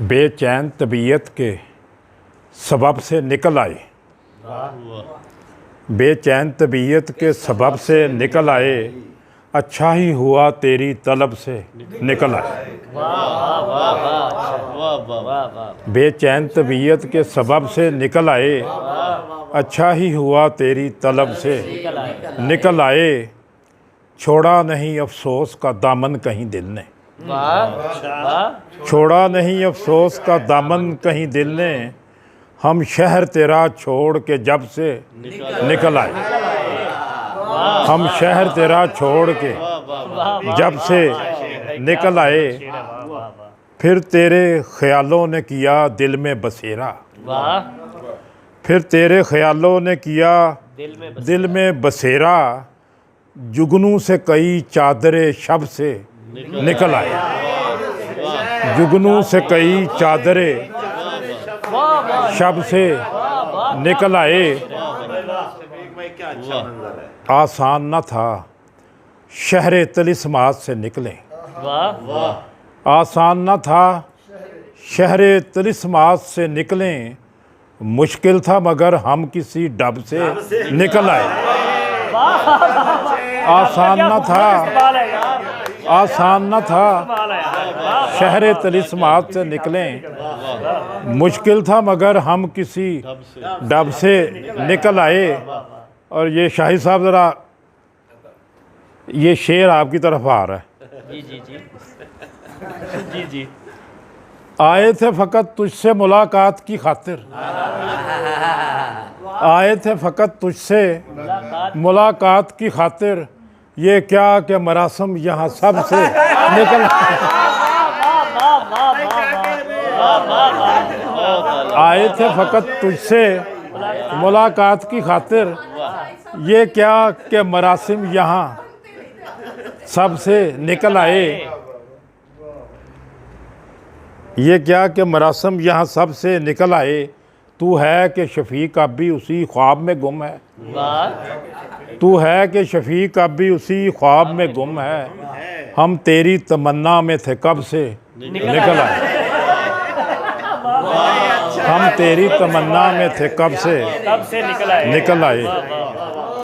बेचैन तबीयत के सबब से निकल आए, बेचैन तबीयत के सबब से निकल आए, अच्छा ही हुआ तेरी तलब से निकल आए। बेचैन तबीयत के सबब से निकल आए, अच्छा ही हुआ तेरी तलब से निकल आए। छोड़ा नहीं अफसोस का दामन कहीं दिल ने, छोड़ा नहीं अफसोस का दामन कहीं दिल ने, हम शहर तेरा छोड़ के जब से निकल आए, हम शहर तेरा छोड़ के जब से निकल आए। फिर तेरे ख्यालों ने किया दिल में बसेरा, फिर तेरे ख्यालों ने किया दिल में बसेरा, जुगनू से कई चादरे शब से निकल आए, जुगनू से कई चादरे शब से निकल आए। आसान न था शहरे तिलिस्मात से निकले, आसान न था शहरे तिलिस्मात से निकलें, मुश्किल था मगर हम किसी डब से निकल आए। आसान न था, आसान न था शहरे तिलिस्मात से निकलें, मुश्किल था मगर हम किसी डब से निकल आए। और ये शाहिद साहब ज़रा ये शेर आपकी तरफ आ रहा है। जी जी जी जी जी। आए थे फ़कत तुझसे मुलाकात की खातिर, आए थे फ़कत तुझसे मुलाकात की खातिर, ये क्या कि मरासम यहाँ सब से निकल आए थे फ़कत तुझसे मुलाकात की खातिर, ये क्या कि मरासिम यहाँ सब से निकल आए। ये क्या कि मरासिम यहाँ सब से निकल आए। तू है कि शफीक अब भी उसी ख्वाब में गुम है, तू है कि शफीक अब भी उसी ख्वाब में गुम है, हम तेरी तमन्ना में थे कब से निकल आए, हम तेरी तमन्ना में थे कब से निकल आए।